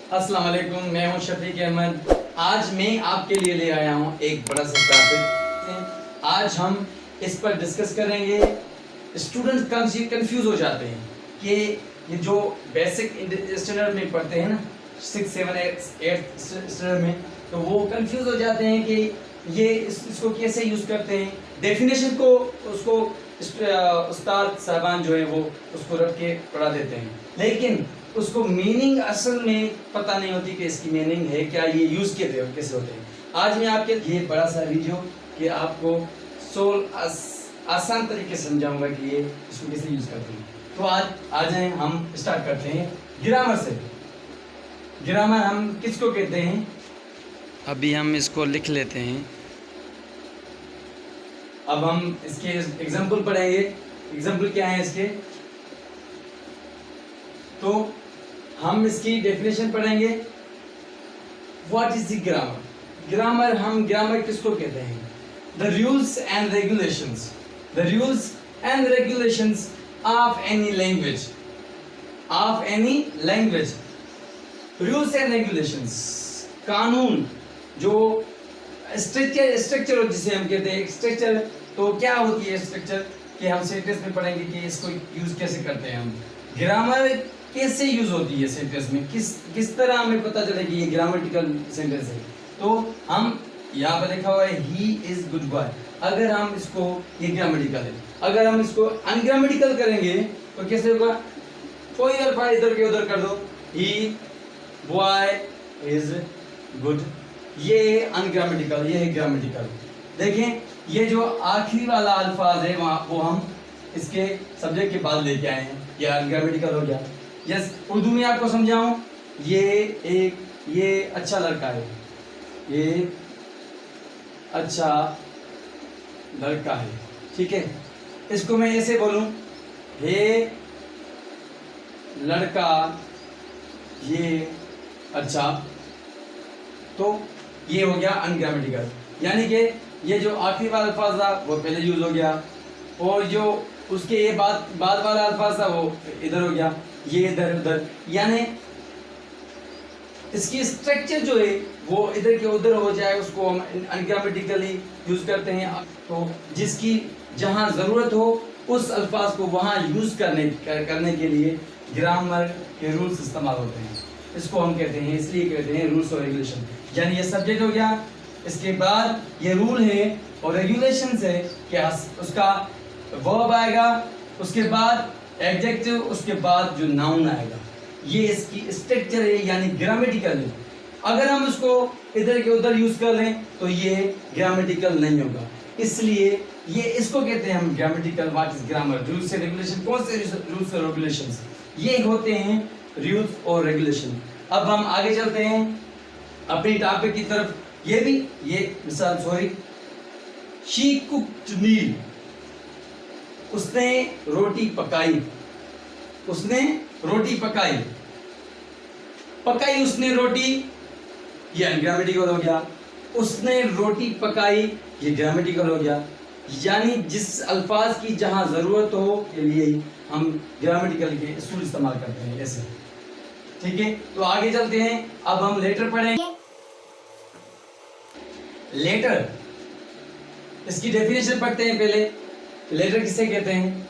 अस्सलाम वालेकुम, मैं हूं शफीक अहमद। आज मैं आपके लिए ले आया हूं एक बड़ा सा टॉपिक। आज हम इस पर डिस्कस करेंगे। स्टूडेंट कंफ्यूज हो जाते हैं कि ये जो बेसिक स्टैंडर्ड में पढ़ते हैं ना, 6, 7, 8 स्टैंडर्ड में, तो वो कंफ्यूज हो जाते हैं कि ये इसको कैसे यूज़ करते हैं। डेफिनेशन को उसको उस्ताद साहबान जो है वो उसको रख के पढ़ा देते हैं, लेकिन उसको मीनिंग असल में पता नहीं होती कि इसकी मीनिंग है क्या, ये यूज़ कैसे होते हैं। आज मैं आपके ये बड़ा सा वीडियो कि आपको आसान तरीके से समझाऊंगा कि ये इसको कैसे यूज़ करते हैं। तो आज जाए हम स्टार्ट करते हैं ग्रामर से। ग्रामर हम किसको कहते हैं, अभी हम इसको लिख लेते हैं। अब हम इसके एग्जाम्पल पढ़ेंगे। एग्जाम्पल क्या है इसके, तो हम इसकी डेफिनेशन पढ़ेंगे। What is the grammar? Grammar किसको कहते हैं? The rules and regulations, the rules and regulations of any language, rules and regulations, कानून, जो स्ट्रक्चर जिसे हम कहते हैं स्ट्रक्चर। तो क्या होती है स्ट्रक्चर, कि हम सेंटेंस में पढ़ेंगे कि इसको यूज कैसे करते हैं हम। ग्रामर कैसे यूज होती है सेंटेंस में, किस तरह हमें पता चलेगी ये ग्रामेटिकल सेंटेंस है। तो हम यहाँ पर लिखा हुआ है ही इज गुड बॉय, अगर हम इसको, ये ग्रामेटिकल है। अगर हम इसको अनग्रामेटिकल करेंगे तो कैसे होगा? कोई अल्फा इधर के उधर कर दो, ही बॉय इज गुड, ये अनग्रामेटिकल, ये है ग्रामेटिकल। देखें, ये जो आखिरी वाला अल्फाज है वो हम इसके सब्जेक्ट के बाद लेके आए हैं, ये अनग्रामेटिकल हो गया। यस, उर्दू में आपको समझाऊं, ये अच्छा लड़का है, ये अच्छा लड़का है, ठीक है। इसको मैं ऐसे बोलूं, हे लड़का ये अच्छा, तो ये हो गया अनग्रामेटिकल। यानी कि ये जो आखिरी वाला अल्फाज था वो पहले यूज हो गया, और जो उसके ये बाद वाला अल्फाज था वो इधर हो गया, ये इधर उधर। यानी इसकी स्ट्रक्चर जो है वो इधर के उधर हो जाए, उसको हम अनग्रामेटिकली यूज करते हैं। तो जिसकी जहां जरूरत हो उस अल्फाज को वहां यूज करने के लिए ग्रामर के रूल्स इस्तेमाल होते हैं। इसको हम कहते हैं, इसलिए कहते हैं रूल्स और रेगुलेशन। यानी ये सब्जेक्ट हो गया, इसके बाद ये रूल है और रेगुलेशंस है कि उसका वर्ब आएगा, उसके बाद एडजेक्टिव, उसके बाद जो नाउन आएगा। ये इसकी स्ट्रक्चर है, यानी ग्रामेटिकल है। अगर हम उसको इधर के उधर यूज कर लें तो ये ग्रामेटिकल नहीं होगा, इसलिए ये इसको कहते हैं हम grammatical. What is grammar? Rules and regulation. कौन से रूल्स और रेगुलेशंस? ये होते हैं रूल्स और रेगुलेशन। अब हम आगे चलते हैं अपनी टॉपिक की तरफ। ये मिसाल, सॉरी, शी कुक्ड मील, उसने रोटी पकाई, पकाई उसने रोटी, ये अनग्रामेटिकल हो गया। उसने रोटी पकाई, ये ग्रामेटिकल हो गया। यानी जिस अल्फाज की जहां जरूरत हो के लिए हम ग्रामेटिकल के असूल इस्तेमाल करते हैं, ऐसे, ठीक है। तो आगे चलते हैं, अब हम लेटर पढ़ेंगे। लेटर, इसकी डेफिनेशन पढ़ते हैं पहले। लेटर किसे कहते हैं?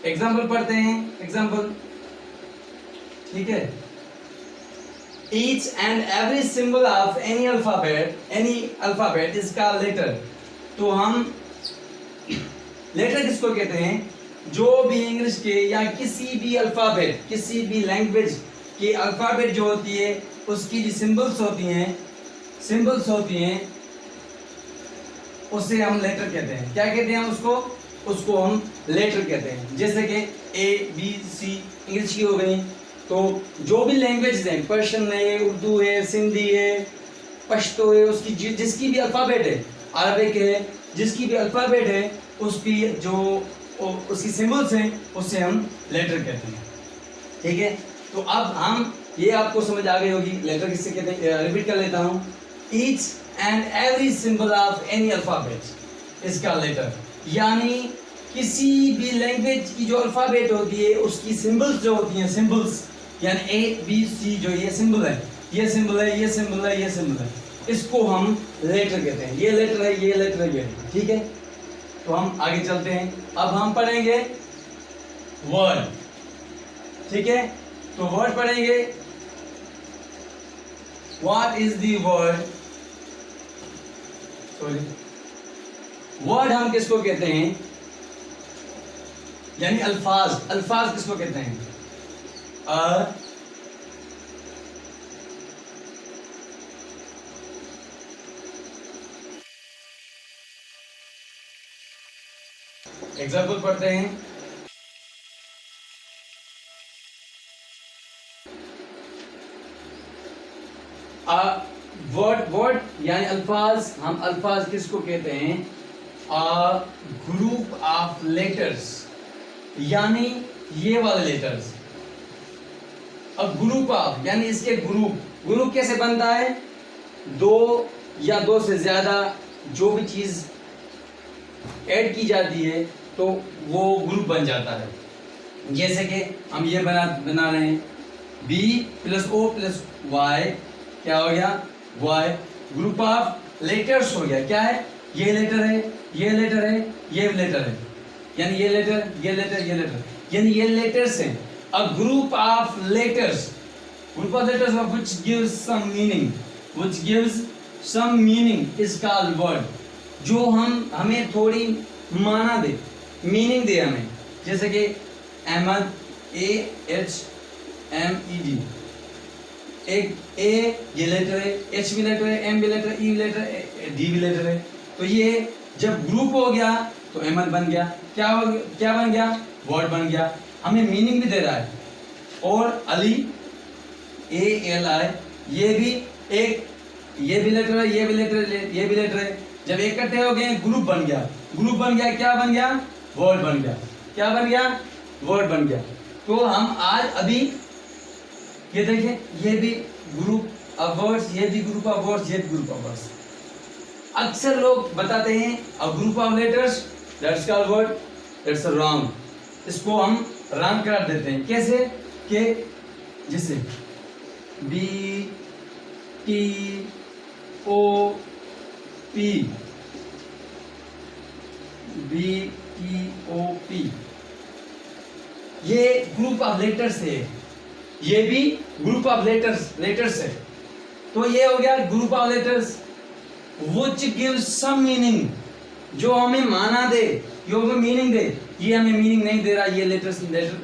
एग्जाम्पल पढ़ते हैं, एग्जाम्पल, ठीक है। Each and every symbol of any alphabet is called letter। तो हम लेटर किसको कहते हैं? जो भी इंग्लिश के या किसी भी अल्फाबेट, किसी भी लैंग्वेज की अल्फाबेट जो होती है उसकी जो सिंबल्स होती हैं उसे हम लेटर कहते हैं। क्या कहते हैं उसको हम लेटर कहते हैं। जैसे कि ABC इंग्लिश की हो गई, तो जो भी लैंग्वेज हैं, पर्शियन है, उर्दू है, सिंधी है, पश्तो है, उसकी जिसकी भी अल्फाबेट है, अरबिक है, जिसकी भी अल्फाबेट है, उसकी जो उसकी सिंबल्स हैं उसे हम लेटर कहते हैं, ठीक है। तो अब हम, ये आपको समझ आ गई होगी लेटर किससे कहते हैं। रिपीट कर लेता हूँ, each and every symbol of any alphabet इसका लेटर, यानी किसी भी लैंग्वेज की जो अल्फाबेट होती है उसकी सिंबल्स जो होती हैं, सिंबल्स यानी ABC जो ये सिंबल है, ये सिंबल है, ये सिंबल है, ये सिंबल है, इसको हम लेटर कहते हैं। ये लेटर है, ये लेटर है, ये, ठीक है। तो हम आगे चलते हैं, अब हम पढ़ेंगे वर्ड, ठीक है। तो वर्ड पढ़ेंगे, what is the word, sorry, word हम किसको कहते हैं, यानी अल्फाज, अल्फाज किसको कहते हैं, एग्जाम्पल पढ़ते हैं। वर्ड यानी अल्फाज, हम अल्फाज किसको कहते हैं, ग्रुप ऑफ लेटर्स, यानी ये वाले लेटर्स। अब ग्रुप ऑफ यानी इसके ग्रुप, ग्रुप कैसे बनता है, दो या दो से ज्यादा जो भी चीज ऐड की जाती है तो वो ग्रुप बन जाता है। जैसे कि हम ये बना रहे हैं, B + O + Y, क्या हो गया, Y, ग्रुप ऑफ लेटर्स हो गया। क्या है, ये लेटर है, ये लेटर है, ये लेटर है, यानी ये लेटर, ये लेटर, ये लेटर, यानी ये लेटर्स हैं। A group of letters, group of letters which gives some meaning, which gives some meaning is called word। जो हमें थोड़ी माना दे, मीनिंग दे हमें, जैसे कि अहमद, AHMED, एक A ये लेटर है, H भी लेटर है, M भी लेटर है, E भी लेटर है, D भी लेटर है। तो ये जब ग्रुप हो गया तो अहमद बन गया, क्या बन गया, वर्ड बन गया, हमें मीनिंग भी दे रहा है। और अली, ALI, ये भी एक, ये भी लेटर है, ये भी लेटर है, ये भी लेटर है, जब इकट्ठे हो गए ग्रुप बन गया, ग्रुप बन गया, क्या बन गया, वर्ड बन गया, क्या बन गया, वर्ड बन गया। तो हम आज अभी ये देखें, ये भी ग्रुप ऑफ वर्ड्स, ये भी ग्रुप ऑफ वर्ड्स, ये भी ग्रुप ऑफ वर्ड्स। अक्सर लोग बताते हैं a group of letters that's called word, that's wrong, इसको हम रॉन्ग करार देते हैं। कैसे कि जैसे BTOP, ये ग्रुप ऑफ लेटर्स है, ये भी ग्रुप ऑफ लेटर्स है। तो ये हो गया group of letters which gives some meaning, जो हमें माना दे, जो हमें मीनिंग दे। ये हमें मीनिंग नहीं दे रहा, ये लेटर्स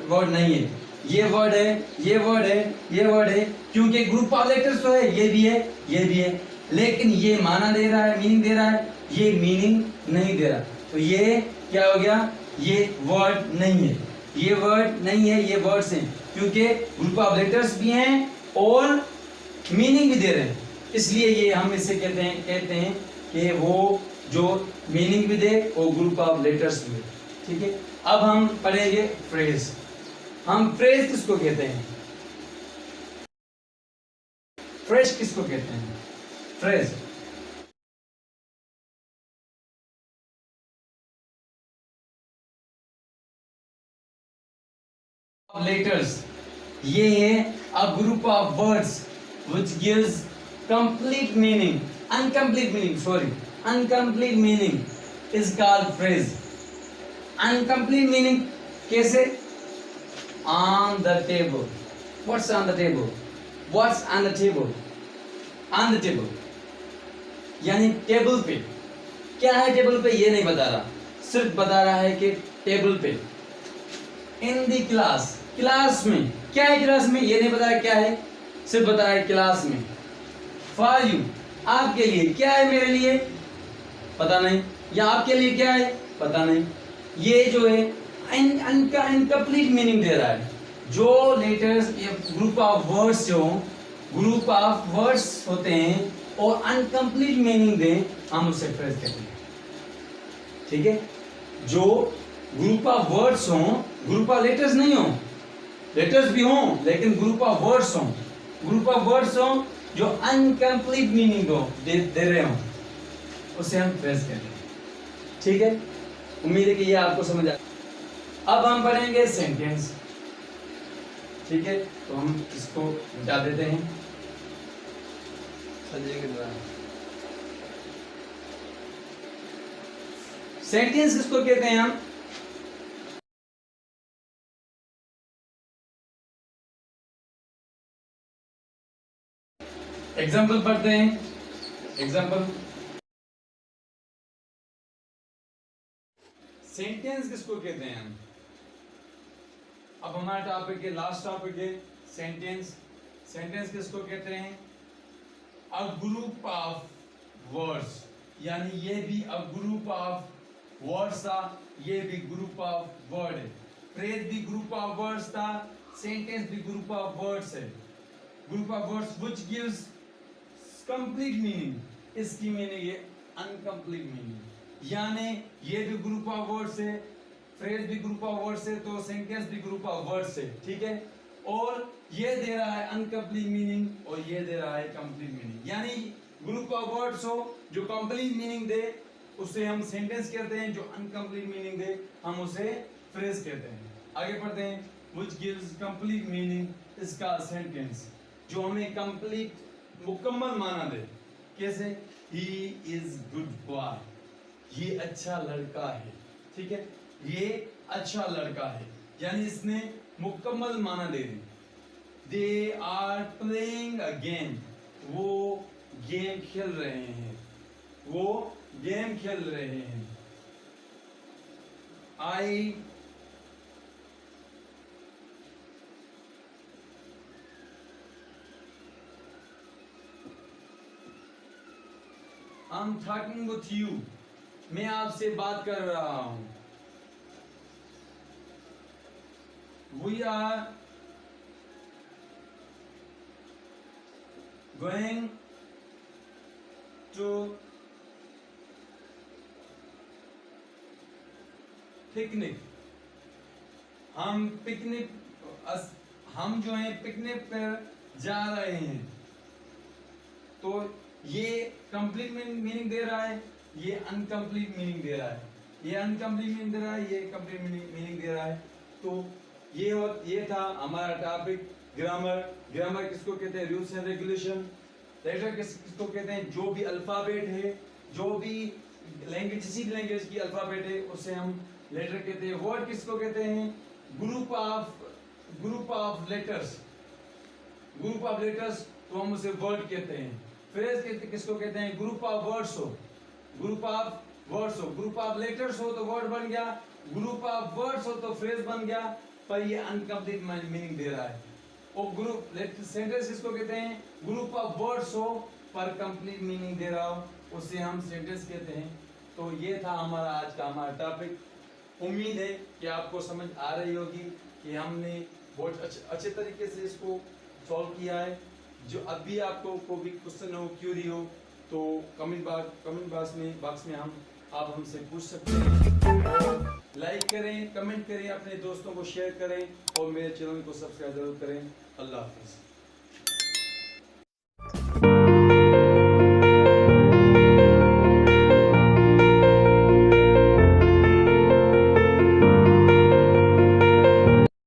वर्ड नहीं है, ये वर्ड है, ये वर्ड है, ये वर्ड है, क्योंकि ग्रुप ऑफ लेटर्स तो है, ये भी है, ये भी है, लेकिन ये माना दे रहा है, मीनिंग दे रहा है, ये मीनिंग नहीं दे रहा। तो ये क्या हो गया, ये वर्ड नहीं है, ये वर्ड नहीं है, ये वर्ड्स हैं, क्योंकि ग्रुप ऑफ लेटर्स भी हैं और मीनिंग भी दे रहे हैं, इसलिए ये हम इससे कहते हैं कि वो जो मीनिंग भी दे वो ग्रुप ऑफ लेटर्स भी है, ठीक है। अब हम पढ़ेंगे फ्रेज। हम फ्रेज किसको कहते हैं, फ्रेज किसको कहते हैं, फ्रेज लेटर्स, ये है a group of words which gives complete meaning, incomplete meaning is called phrase। incomplete meaning कैसे, on the table, what's on the table, what's on the table, on the table यानी table पे, क्या है table पे ये नहीं बता रहा, सिर्फ बता रहा है कि टेबल पे। इन द क्लास, क्लास में, क्या है क्लास में ये नहीं बताया क्या है, सिर्फ बताया है क्लास में। फॉर यू, आपके लिए, क्या है मेरे लिए पता नहीं, या आपके लिए क्या है पता नहीं। ये जो है इनकम्प्लीट मीनिंग दे रहा है। जो लेटर्स ग्रुप ऑफ वर्ड्स जो ग्रुप ऑफ वर्ड्स होते हैं और अनकम्प्लीट मीनिंग दें, हम उसे फ्रेज कहते हैं, ठीक है। जो ग्रुप ऑफ वर्ड्स हों, ग्रुप ऑफ लेटर्स नहीं हो, लेटर्स भी हों लेकिन ग्रुप ऑफ वर्ड्स हों, ग्रुप ऑफ वर्ड्स हों जो अनकम्प्लीट मीनिंग दे रहे हों, उसे हम फ्रेज कहते हैं, ठीक है। उम्मीद है कि ये आपको समझ आ अब हम पढ़ेंगे सेंटेंस। ठीक है, तो हम इसको मिटा देते हैं संजय के द्वारा। सेंटेंस किसको कहते हैं हम? एग्जाम्पल पढ़ते हैं। एग्जाम्पल, सेंटेंस किसको कहते हैं हम? अब हमारा टॉपिक है, लास्ट टॉपिक है सेंटेंस। सेंटेंस किसको कहते हैं? अ ग्रुप ऑफ वर्ड्स, यानी ये भी अ ग्रुप ऑफ वर्ड्स था, ये भी ग्रुप ऑफ वर्ड है। फ्रेज भी ग्रुप ऑफ वर्ड्स था, सेंटेंस भी ग्रुप ऑफ वर्ड्स है। Group of words which gives complete meaning. इसकी मीनिंग ये अनकंप्लीट मीनिंग, यानी ये भी ग्रुप ऑफ वर्ड्स है, फ्रेज भी ग्रुप ऑफ वर्ड्स है, तो सेंटेंस भी ग्रुप ऑफ वर्ड्स है। ठीक है, और ये दे रहा है अनकंप्लीट मीनिंग और ये दे रहा है कंप्लीट मीनिंग। यानी ग्रुप ऑफ वर्ड्स हो जो कंप्लीट मीनिंग दे उसे हम सेंटेंस कहते हैं, जो अनकंप्लीट मीनिंग दे हम उसे फ्रेज कहते हैं। आगे पढ़ते हैं। व्हिच गिव्स कंप्लीट मीनिंग, इसका सेंटेंस जो हमें कंप्लीट मुकम्मल माना दे। कैसे? ही इज गुड बॉय, ये अच्छा लड़का है। ठीक है, ये अच्छा लड़का है, यानी इसने मुकम्मल माना दे दी। They are playing a game, वो गेम खेल रहे हैं, वो गेम खेल रहे हैं। आई I'm talking with you, मैं आपसे बात कर रहा हूं। We are going to picnic, हम जो है पिकनिक पर जा रहे हैं। तो ये कंप्लीट मीनिंग दे रहा है, ये अनकंप्लीट मीनिंग दे रहा है, ये अनकंप्लीट मीनिंग दे रहा है, ये कंप्लीट मीनिंग दे रहा है। तो ये था हमारा टॉपिक ग्रामर। ग्रामर किसको कहते हैं? Rules and regulation. लेटर किसको कहते हैं? जो भी अल्फाबेट है, जो भी लैंग्वेज, किसी भी लैंग्वेज की अल्फाबेट है उसे हम लेटर कहते हैं। वर्ड किसको कहते हैं? Group of letters, group of letters, तो हम उसे वर्ड कहते हैं। फ्रेज किसको कहते हैं? ग्रुप ऑफ वर्ड्स हो, ग्रुप ऑफ वर्ड्स हो, ग्रुप ऑफ लेटर्स हो तो वर्ड बन गया, ग्रुप ऑफ वर्ड्स हो तो फ्रेज बन गया, पर ये अनकंप्लीट मीनिंग दे रहा है। और ग्रुप सेंटेंस किसको कहते हैं? ग्रुप ऑफ वर्ड्स हो पर कंप्लीट मीनिंग दे रहा हो, उसे हम सेंटेंस कहते हैं। तो ये था हमारा आज का हमारा टॉपिक। उम्मीद है कि आपको समझ आ रही होगी कि हमने बहुत अच्छे तरीके से इसको सॉल्व किया है। जो अभी आपको कोई भी क्वेश्चन हो, क्यूरी हो, तो कमेंट बॉक्स में आप हमसे पूछ सकते हैं। लाइक करें, कमेंट करें, अपने दोस्तों को शेयर करें और मेरे चैनल को सब्सक्राइब जरूर करें। अल्लाह हाफिज़।